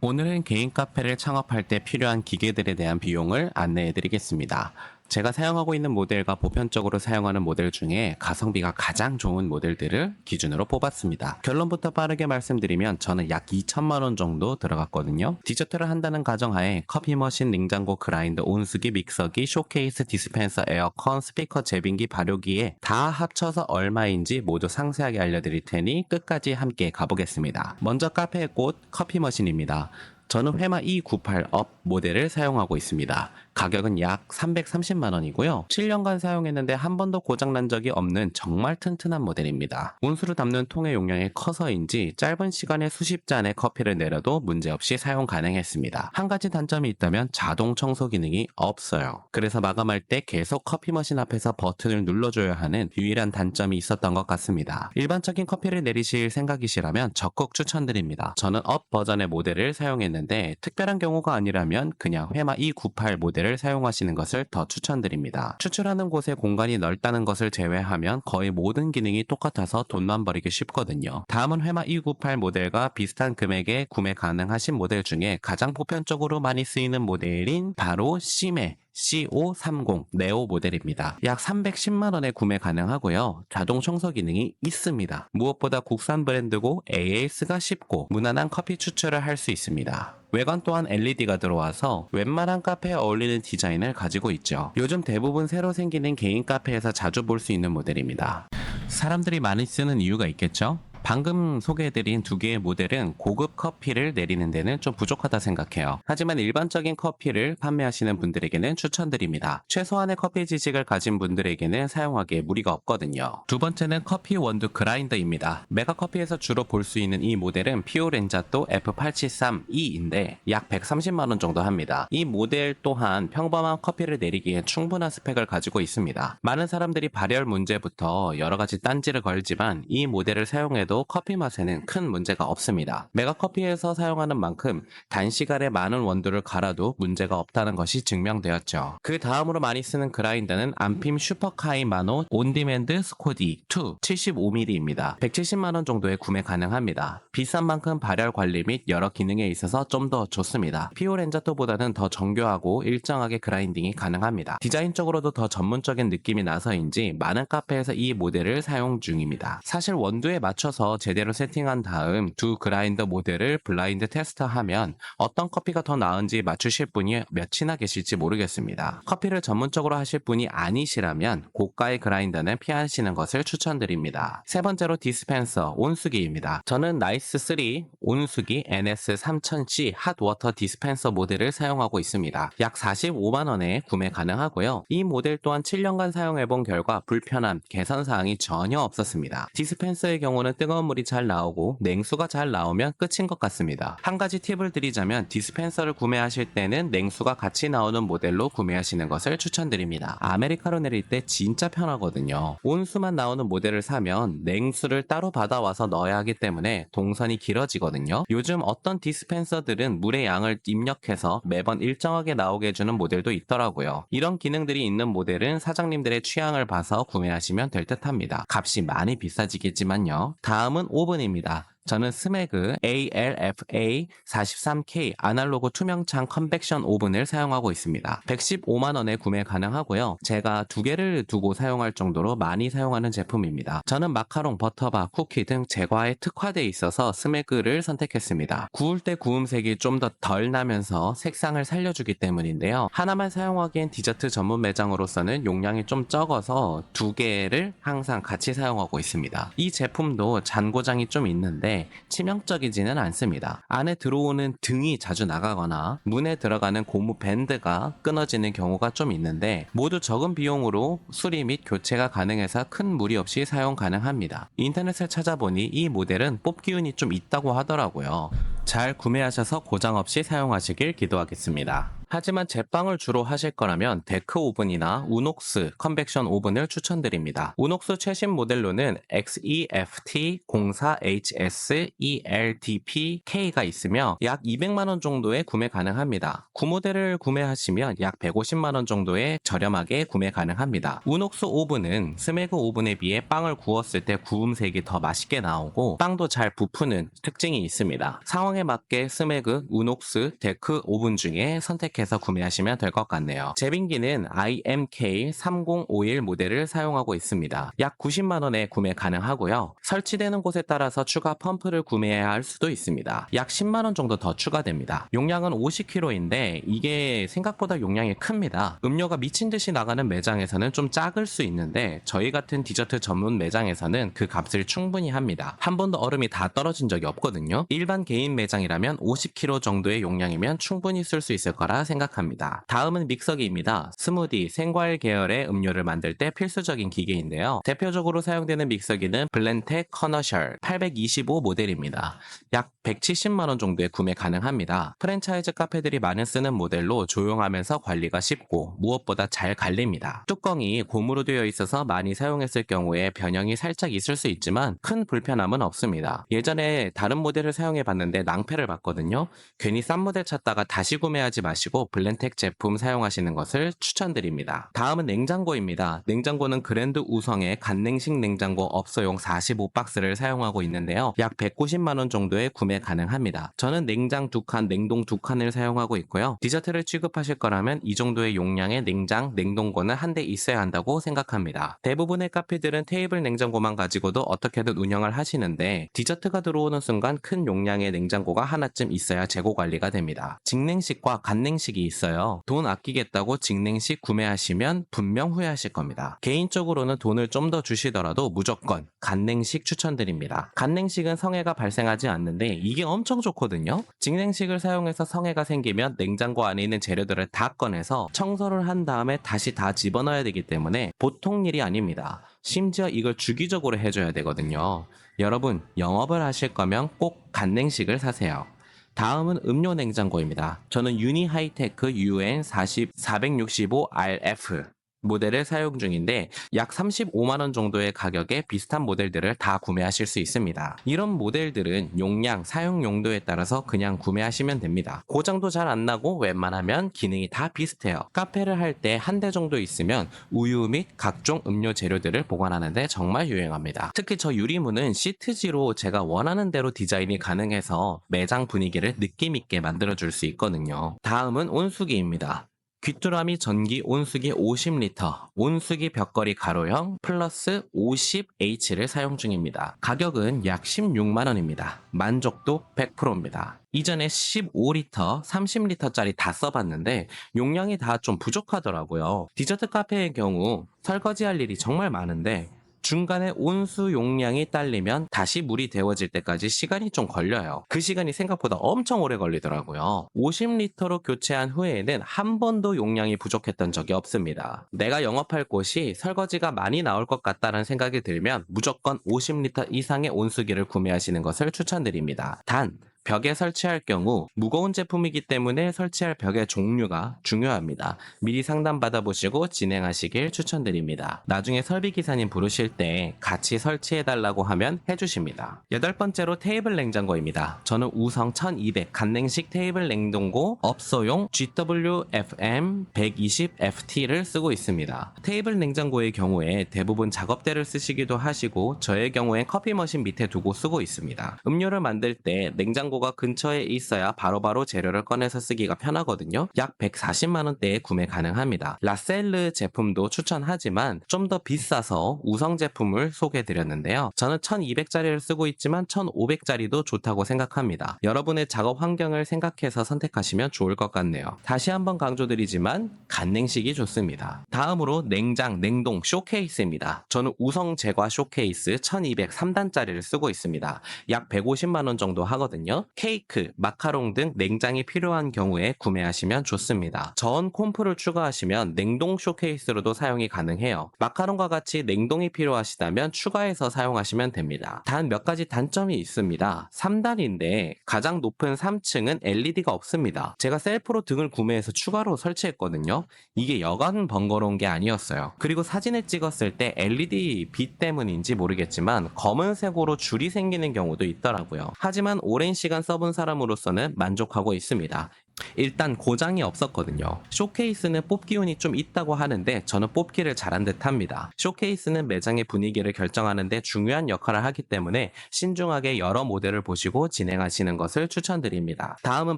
오늘은 개인 카페를 창업할 때 필요한 기계들에 대한 비용을 안내해 드리겠습니다. 제가 사용하고 있는 모델과 보편적으로 사용하는 모델 중에 가성비가 가장 좋은 모델들을 기준으로 뽑았습니다. 결론부터 빠르게 말씀드리면 저는 약 2천만 원 정도 들어갔거든요. 디저트를 한다는 가정하에 커피 머신, 냉장고, 그라인더, 온수기, 믹서기, 쇼케이스, 디스펜서, 에어컨, 스피커, 제빙기, 발효기에 다 합쳐서 얼마인지 모두 상세하게 알려드릴 테니 끝까지 함께 가보겠습니다. 먼저 카페의 꽃, 커피 머신입니다. 저는 회마 E98업 모델을 사용하고 있습니다. 가격은 약 330만 원이고요. 7년간 사용했는데 한 번도 고장난 적이 없는 정말 튼튼한 모델입니다. 온수를 담는 통의 용량이 커서인지 짧은 시간에 수십 잔의 커피를 내려도 문제없이 사용 가능했습니다. 한 가지 단점이 있다면 자동 청소 기능이 없어요. 그래서 마감할 때 계속 커피 머신 앞에서 버튼을 눌러줘야 하는 유일한 단점이 있었던 것 같습니다. 일반적인 커피를 내리실 생각이시라면 적극 추천드립니다. 저는 업 버전의 모델을 사용했는데 특별한 경우가 아니라면 그냥 회마 E98 모델을 사용하시는 것을 더 추천드립니다. 추출하는 곳에 공간이 넓다는 것을 제외하면 거의 모든 기능이 똑같아서 돈만 버리기 쉽거든요. 다음은 회마 E98 모델과 비슷한 금액에 구매 가능하신 모델 중에 가장 보편적으로 많이 쓰이는 모델인 바로 시메 CO30 네오 모델입니다. 약 310만원에 구매 가능하고요. 자동 청소 기능이 있습니다. 무엇보다 국산 브랜드고 AS가 쉽고 무난한 커피 추출을 할 수 있습니다. 외관 또한 LED가 들어와서 웬만한 카페에 어울리는 디자인을 가지고 있죠. 요즘 대부분 새로 생기는 개인 카페에서 자주 볼 수 있는 모델입니다. 사람들이 많이 쓰는 이유가 있겠죠? 방금 소개해드린 두 개의 모델은 고급 커피를 내리는 데는 좀 부족하다 생각해요. 하지만 일반적인 커피를 판매하시는 분들에게는 추천드립니다. 최소한의 커피 지식을 가진 분들에게는 사용하기에 무리가 없거든요. 두 번째는 커피 원두 그라인더입니다. 메가커피에서 주로 볼 수 있는 이 모델은 피오렌자또 F873E인데 약 130만원 정도 합니다. 이 모델 또한 평범한 커피를 내리기에 충분한 스펙을 가지고 있습니다. 많은 사람들이 발열 문제부터 여러가지 딴지를 걸지만 이 모델을 사용해도 커피 맛에는 큰 문제가 없습니다. 메가커피에서 사용하는 만큼 단시간에 많은 원두를 갈아도 문제가 없다는 것이 증명되었죠. 그 다음으로 많이 쓰는 그라인더는 안핌 슈퍼카이 마노 온디맨드 스코디 2 75mm입니다. 170만원 정도에 구매 가능합니다. 비싼 만큼 발열 관리 및 여러 기능에 있어서 좀 더 좋습니다. 피오렌자토보다는 더 정교하고 일정하게 그라인딩이 가능합니다. 디자인적으로도 더 전문적인 느낌이 나서인지 많은 카페에서 이 모델을 사용 중입니다. 사실 원두에 맞춰서 제대로 세팅한 다음 두 그라인더 모델을 블라인드 테스트하면 어떤 커피가 더 나은지 맞추실 분이 몇이나 계실지 모르겠습니다. 커피를 전문적으로 하실 분이 아니시라면 고가의 그라인더는 피하시는 것을 추천드립니다. 세 번째로 디스펜서 온수기입니다. 저는 나이스3 온수기 NS3000C 핫워터 디스펜서 모델을 사용하고 있습니다. 약 45만원에 구매 가능하고요. 이 모델 또한 7년간 사용해본 결과 불편함, 개선사항이 전혀 없었습니다. 디스펜서의 경우는 뜨거운 물이 잘 나오고 냉수가 잘 나오면 끝인 것 같습니다. 한 가지 팁을 드리자면 디스펜서를 구매하실 때는 냉수가 같이 나오는 모델로 구매하시는 것을 추천드립니다. 아메리카노 내릴 때 진짜 편하거든요. 온수만 나오는 모델을 사면 냉수를 따로 받아와서 넣어야 하기 때문에 동선이 길어지거든요. 요즘 어떤 디스펜서들은 물의 양을 입력해서 매번 일정하게 나오게 해주는 모델도 있더라고요. 이런 기능들이 있는 모델은 사장님들의 취향을 봐서 구매하시면 될 듯합니다. 값이 많이 비싸지겠지만요. 다음은 오븐입니다. 저는 스매그 ALFA43K 아날로그 투명창 컨벡션 오븐을 사용하고 있습니다. 115만원에 구매 가능하고요. 제가 두 개를 두고 사용할 정도로 많이 사용하는 제품입니다. 저는 마카롱, 버터바, 쿠키 등 제과에 특화되어 있어서 스매그를 선택했습니다. 구울 때 구움색이 좀 더 덜 나면서 색상을 살려주기 때문인데요. 하나만 사용하기엔 디저트 전문 매장으로서는 용량이 좀 적어서 두 개를 항상 같이 사용하고 있습니다. 이 제품도 잔고장이 좀 있는데 치명적이지는 않습니다. 안에 들어오는 등이 자주 나가거나 문에 들어가는 고무 밴드가 끊어지는 경우가 좀 있는데 모두 적은 비용으로 수리 및 교체가 가능해서 큰 무리 없이 사용 가능합니다. 인터넷을 찾아보니 이 모델은 뽑기운이 좀 있다고 하더라고요. 잘 구매하셔서 고장 없이 사용하시길 기도하겠습니다. 하지만 제빵을 주로 하실 거라면 데크 오븐이나 우녹스 컨벡션 오븐을 추천드립니다. 우녹스 최신 모델로는 XEFT04HS-ELDP-K가 있으며 약 200만원 정도에 구매 가능합니다. 구모델을 구매하시면 약 150만원 정도에 저렴하게 구매 가능합니다. 우녹스 오븐은 스매그 오븐에 비해 빵을 구웠을 때 구움색이 더 맛있게 나오고 빵도 잘 부푸는 특징이 있습니다. 상황에 맞게 스매그, 우녹스, 데크 오븐 중에 선택해서 구매하시면 될 것 같네요. 제빙기는 IMK3051 모델을 사용하고 있습니다. 약 90만원에 구매 가능하고요. 설치되는 곳에 따라서 추가 펌프를 구매해야 할 수도 있습니다. 약 10만원 정도 더 추가됩니다. 용량은 50kg인데 이게 생각보다 용량이 큽니다. 음료가 미친 듯이 나가는 매장에서는 좀 작을 수 있는데 저희 같은 디저트 전문 매장에서는 그 값을 충분히 합니다. 한 번도 얼음이 다 떨어진 적이 없거든요. 일반 개인 매장이라면 50kg 정도의 용량이면 충분히 쓸 수 있을 거라 생각합니다. 다음은 믹서기입니다. 스무디, 생과일 계열의 음료를 만들 때 필수적인 기계인데요. 대표적으로 사용되는 믹서기는 블렌텍 커너셜 825 모델입니다. 약 170만원 정도에 구매 가능합니다. 프랜차이즈 카페들이 많이 쓰는 모델로 조용하면서 관리가 쉽고 무엇보다 잘 갈립니다. 뚜껑이 고무로 되어 있어서 많이 사용했을 경우에 변형이 살짝 있을 수 있지만 큰 불편함은 없습니다. 예전에 다른 모델을 사용해 봤는데 낭패를 봤거든요. 괜히 싼 모델 찾다가 다시 구매하지 마시고 블렌텍 제품 사용하시는 것을 추천드립니다. 다음은 냉장고입니다. 냉장고는 그랜드 우성의 간냉식 냉장고 업소용 45박스를 사용하고 있는데요. 약 190만원 정도에 구매 가능합니다. 저는 냉장 2칸, 냉동 2칸을 사용하고 있고요. 디저트를 취급하실 거라면 이 정도의 용량의 냉장, 냉동고는 한 대 있어야 한다고 생각합니다. 대부분의 카페들은 테이블 냉장고만 가지고도 어떻게든 운영을 하시는데 디저트가 들어오는 순간 큰 용량의 냉장고가 하나쯤 있어야 재고 관리가 됩니다. 직냉식과 간냉식이 있어요. 돈 아끼겠다고 직냉식 구매하시면 분명 후회하실 겁니다. 개인적으로는 돈을 좀 더 주시더라도 무조건 간냉식 추천드립니다. 간냉식은 성해가 발생하지 않는데 이게 엄청 좋거든요. 직냉식을 사용해서 성해가 생기면 냉장고 안에 있는 재료들을 다 꺼내서 청소를 한 다음에 다시 다 집어넣어야 되기 때문에 보통 일이 아닙니다. 심지어 이걸 주기적으로 해줘야 되거든요. 여러분, 영업을 하실 거면 꼭 간냉식을 사세요. 다음은 음료 냉장고입니다. 저는 유니 하이테크 UN465RF 모델을 사용 중인데 약 35만원 정도의 가격에 비슷한 모델들을 다 구매하실 수 있습니다. 이런 모델들은 용량, 사용 용도에 따라서 그냥 구매하시면 됩니다. 고장도 잘 안 나고 웬만하면 기능이 다 비슷해요. 카페를 할 때 한 대 정도 있으면 우유 및 각종 음료 재료들을 보관하는데 정말 유용합니다. 특히 저 유리문은 시트지로 제가 원하는 대로 디자인이 가능해서 매장 분위기를 느낌있게 만들어줄 수 있거든요. 다음은 온수기입니다. 귀뚜라미 전기 온수기 50리터, 온수기 벽걸이 가로형 플러스 50H를 사용 중입니다. 가격은 약 16만원입니다. 만족도 100%입니다. 이전에 15리터, 30리터짜리 다 써봤는데 용량이 다 좀 부족하더라고요. 디저트 카페의 경우 설거지할 일이 정말 많은데 중간에 온수 용량이 딸리면 다시 물이 데워질 때까지 시간이 좀 걸려요. 그 시간이 생각보다 엄청 오래 걸리더라고요. 50리터로 교체한 후에는 한 번도 용량이 부족했던 적이 없습니다. 내가 영업할 곳이 설거지가 많이 나올 것 같다는 생각이 들면 무조건 50리터 이상의 온수기를 구매하시는 것을 추천드립니다. 단, 벽에 설치할 경우 무거운 제품이기 때문에 설치할 벽의 종류가 중요합니다. 미리 상담 받아보시고 진행하시길 추천드립니다. 나중에 설비기사님 부르실 때 같이 설치해달라고 하면 해주십니다. 8번째로 테이블 냉장고입니다. 저는 우성 1200 간냉식 테이블 냉동고 업소용 GWFM 120FT를 쓰고 있습니다. 테이블 냉장고의 경우에 대부분 작업대를 쓰시기도 하시고 저의 경우엔 커피 머신 밑에 두고 쓰고 있습니다. 음료를 만들 때 냉장고가 근처에 있어야 바로바로 재료를 꺼내서 쓰기가 편하거든요. 약 140만원대에 구매 가능합니다. 라셀르 제품도 추천하지만 좀 더 비싸서 우성 제품을 소개해드렸는데요. 저는 1200짜리를 쓰고 있지만 1500짜리도 좋다고 생각합니다. 여러분의 작업 환경을 생각해서 선택하시면 좋을 것 같네요. 다시 한번 강조드리지만 간냉식이 좋습니다. 다음으로 냉장, 냉동 쇼케이스입니다. 저는 우성 제과 쇼케이스 1200 3단짜리를 쓰고 있습니다. 약 150만원 정도 하거든요. 햄버거, 케이크, 마카롱 등 냉장이 필요한 경우에 구매하시면 좋습니다. 저온 콤프를 추가하시면 냉동 쇼케이스로도 사용이 가능해요. 마카롱과 같이 냉동이 필요하시다면 추가해서 사용하시면 됩니다. 단 몇 가지 단점이 있습니다. 3단인데 가장 높은 3층은 LED가 없습니다. 제가 셀프로 등을 구매해서 추가로 설치했거든요. 이게 여간 번거로운 게 아니었어요. 그리고 사진을 찍었을 때 LED 빛 때문인지 모르겠지만 검은색으로 줄이 생기는 경우도 있더라고요. 하지만 오랜 시간 써본 사람으로서는 만족하고 있습니다. 일단 고장이 없었거든요. 쇼케이스는 뽑기 운이 좀 있다고 하는데 저는 뽑기를 잘한 듯 합니다. 쇼케이스는 매장의 분위기를 결정하는데 중요한 역할을 하기 때문에 신중하게 여러 모델을 보시고 진행하시는 것을 추천드립니다. 다음은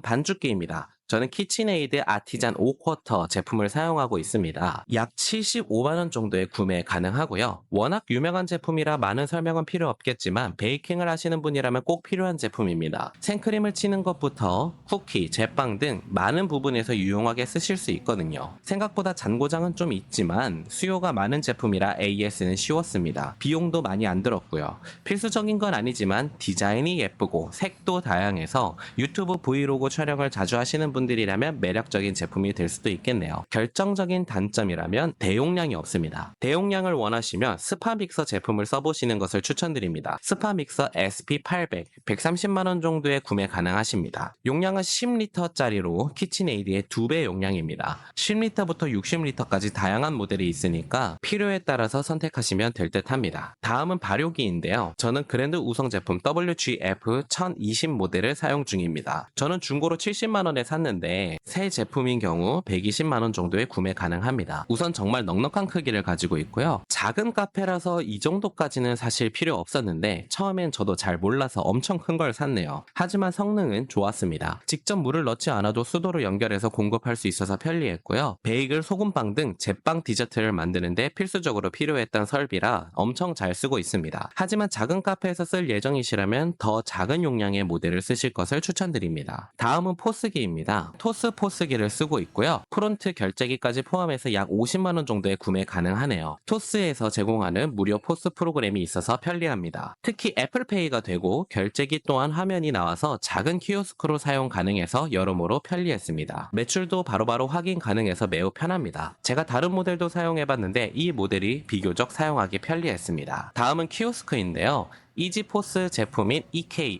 반죽기입니다. 저는 키친에이드 아티잔 5쿼터 제품을 사용하고 있습니다. 약 75만원 정도에 구매 가능하고요. 워낙 유명한 제품이라 많은 설명은 필요 없겠지만 베이킹을 하시는 분이라면 꼭 필요한 제품입니다. 생크림을 치는 것부터 쿠키, 제빵 등 많은 부분에서 유용하게 쓰실 수 있거든요. 생각보다 잔고장은 좀 있지만 수요가 많은 제품이라 AS는 쉬웠습니다. 비용도 많이 안 들었고요. 필수적인 건 아니지만 디자인이 예쁘고 색도 다양해서 유튜브 브이로그 촬영을 자주 하시는 분들이라면 매력적인 제품이 될 수도 있겠네요. 결정적인 단점이라면 대용량이 없습니다. 대용량을 원하시면 스파믹서 제품을 써보시는 것을 추천드립니다. 스파믹서 SP800, 130만원 정도에 구매 가능하십니다. 용량은 10리터짜리로 키친에이드의 2배 용량입니다. 10리터부터 60리터까지 다양한 모델이 있으니까 필요에 따라서 선택하시면 될 듯 합니다. 다음은 발효기인데요. 저는 그랜드 우성 제품 WGF1020 모델을 사용 중입니다. 저는 중고로 70만원에 샀는데 새 제품인 경우 120만원 정도에 구매 가능합니다. 우선 정말 넉넉한 크기를 가지고 있고요. 작은 카페라서 이 정도까지는 사실 필요 없었는데 처음엔 저도 잘 몰라서 엄청 큰 걸 샀네요. 하지만 성능은 좋았습니다. 직접 물을 넣지 않아도 수도로 연결해서 공급할 수 있어서 편리했고요. 베이글, 소금빵 등 제빵 디저트를 만드는데 필수적으로 필요했던 설비라 엄청 잘 쓰고 있습니다. 하지만 작은 카페에서 쓸 예정이시라면 더 작은 용량의 모델을 쓰실 것을 추천드립니다. 다음은 포스기입니다. 토스 포스기를 쓰고 있고요. 프론트 결제기까지 포함해서 약 50만원 정도에 구매 가능하네요. 토스에서 제공하는 무료 포스 프로그램이 있어서 편리합니다. 특히 애플페이가 되고 결제기 또한 화면이 나와서 작은 키오스크로 사용 가능해서 여러모로 편리했습니다. 매출도 바로바로 확인 가능해서 매우 편합니다. 제가 다른 모델도 사용해봤는데 이 모델이 비교적 사용하기 편리했습니다. 다음은 키오스크인데요. 이지포스 제품인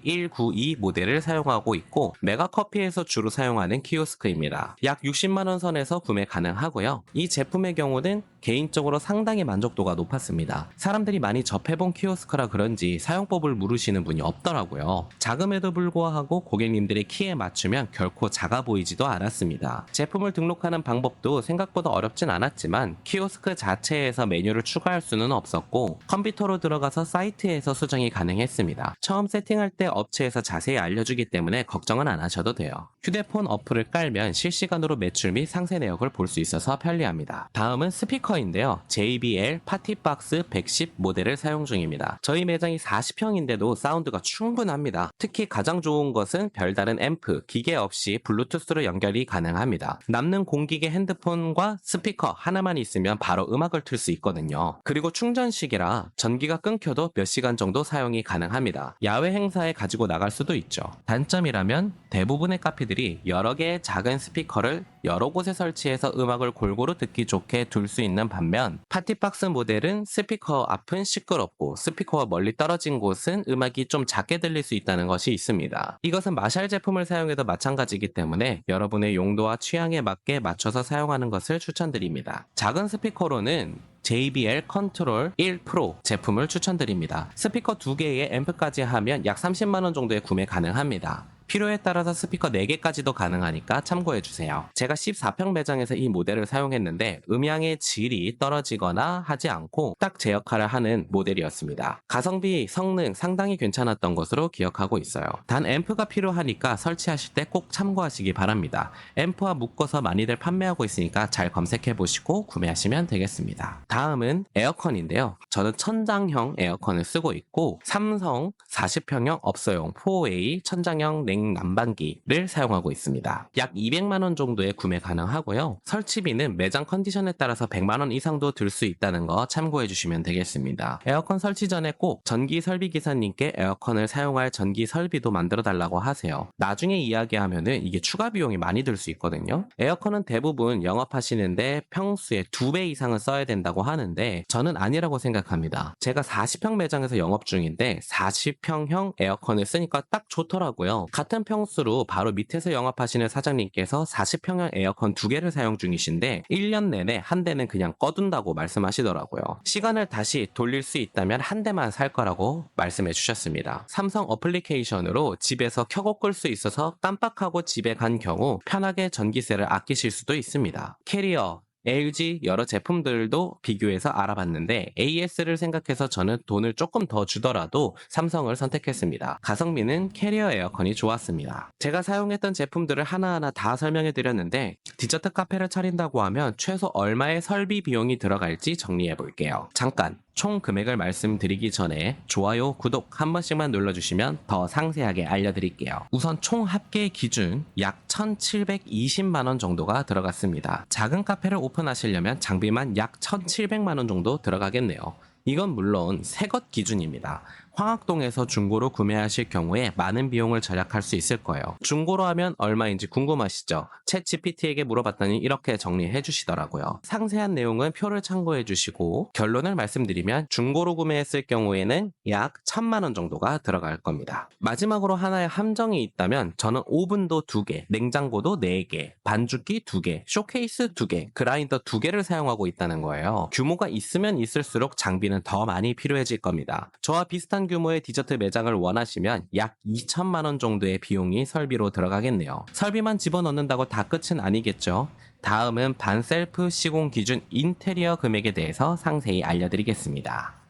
EK192 모델을 사용하고 있고 메가커피에서 주로 사용하는 키오스크입니다. 약 60만원 선에서 구매 가능하고요. 이 제품의 경우는 개인적으로 상당히 만족도가 높았습니다. 사람들이 많이 접해본 키오스크라 그런지 사용법을 물으시는 분이 없더라고요. 작음에도 불구하고 고객님들의 키에 맞추면 결코 작아 보이지도 않았습니다. 제품을 등록하는 방법도 생각보다 어렵진 않았지만 키오스크 자체에서 메뉴를 추가할 수는 없었고 컴퓨터로 들어가서 사이트에서 수정이 가능했습니다. 처음 세팅할 때 업체에서 자세히 알려주기 때문에 걱정은 안 하셔도 돼요. 휴대폰 어플을 깔면 실시간으로 매출 및 상세 내역을 볼 수 있어서 편리합니다. 다음은 스피커인데요. JBL 파티박스 110 모델을 사용 중입니다. 저희 매장이 40평인데도 사운드가 충분합니다. 특히 가장 좋은 것은 별다른 앰프, 기계 없이 블루투스로 연결이 가능합니다. 남는 공기계 핸드폰과 스피커 하나만 있으면 바로 음악을 틀 수 있거든요. 그리고 충전식이라 전기가 끊겨도 몇 시간 정도 사용이 가능합니다. 야외 행사에 가지고 나갈 수도 있죠. 단점이라면 대부분의 카페들이 여러 개의 작은 스피커를 여러 곳에 설치해서 음악을 골고루 듣기 좋게 둘 수 있는 반면 파티박스 모델은 스피커 앞은 시끄럽고 스피커와 멀리 떨어진 곳은 음악이 좀 작게 들릴 수 있다는 것이 있습니다. 이것은 마샬 제품을 사용해도 마찬가지이기 때문에 여러분의 용도와 취향에 맞게 맞춰서 사용하는 것을 추천드립니다. 작은 스피커로는 JBL 컨트롤 1 프로 제품을 추천드립니다. 스피커 2개에 앰프까지 하면 약 30만원 정도에 구매 가능합니다. 필요에 따라서 스피커 4개까지도 가능하니까 참고해주세요. 제가 14평 매장에서 이 모델을 사용했는데 음향의 질이 떨어지거나 하지 않고 딱 제 역할을 하는 모델이었습니다. 가성비, 성능 상당히 괜찮았던 것으로 기억하고 있어요. 단 앰프가 필요하니까 설치하실 때 꼭 참고하시기 바랍니다. 앰프와 묶어서 많이들 판매하고 있으니까 잘 검색해보시고 구매하시면 되겠습니다. 다음은 에어컨인데요. 저는 천장형 에어컨을 쓰고 있고 삼성 40평형 업소용 4A 천장형 냉난방기를 사용하고 있습니다. 약 200만원 정도에 구매 가능하고요. 설치비는 매장 컨디션에 따라서 100만원 이상도 들 수 있다는 거 참고해 주시면 되겠습니다. 에어컨 설치 전에 꼭 전기 설비 기사님께 에어컨을 사용할 전기 설비도 만들어 달라고 하세요. 나중에 이야기하면은 이게 추가 비용이 많이 들 수 있거든요. 에어컨은 대부분 영업하시는데 평수의 2배 이상은 써야 된다고 하는데 저는 아니라고 생각합니다. 제가 40평 매장에서 영업 중인데 40평형 에어컨을 쓰니까 딱 좋더라고요. 같은 평수로 바로 밑에서 영업하시는 사장님께서 40평형 에어컨 2개를 사용 중이신데 1년 내내 한 대는 그냥 꺼둔다고 말씀하시더라고요. 시간을 다시 돌릴 수 있다면 한 대만 살 거라고 말씀해 주셨습니다. 삼성 어플리케이션으로 집에서 켜고 끌 수 있어서 깜빡하고 집에 간 경우 편하게 전기세를 아끼실 수도 있습니다. 캐리어, LG 여러 제품들도 비교해서 알아봤는데 AS를 생각해서 저는 돈을 조금 더 주더라도 삼성을 선택했습니다. 가성비는 캐리어 에어컨이 좋았습니다. 제가 사용했던 제품들을 하나하나 다 설명해 드렸는데 디저트 카페를 차린다고 하면 최소 얼마의 설비 비용이 들어갈지 정리해 볼게요. 잠깐 총 금액을 말씀드리기 전에 좋아요, 구독 한 번씩만 눌러주시면 더 상세하게 알려드릴게요. 우선 총 합계 기준 약 1,720만원 정도가 들어갔습니다. 작은 카페를 오픈하시려면 장비만 약 1,700만원 정도 들어가겠네요. 이건 물론 새것 기준입니다. 황학동에서 중고로 구매하실 경우에 많은 비용을 절약할 수 있을 거예요. 중고로 하면 얼마인지 궁금하시죠? 챗 GPT에게 물어봤더니 이렇게 정리해 주시더라고요. 상세한 내용은 표를 참고해 주시고 결론을 말씀드리면 중고로 구매했을 경우에는 약 1,000만원 정도가 들어갈 겁니다. 마지막으로 하나의 함정이 있다면 저는 오븐도 2개, 냉장고도 4개, 반죽기 2개, 쇼케이스 2개, 그라인더 2개를 사용하고 있다는 거예요. 규모가 있으면 있을수록 장비는 더 많이 필요해질 겁니다. 저와 비슷한 규모의 디저트 매장을 원하시면 약 2천만원 정도의 비용이 설비로 들어가겠네요. 설비만 집어넣는다고 다 끝은 아니겠죠. 다음은 반셀프 시공 기준 인테리어 금액에 대해서 상세히 알려드리겠습니다.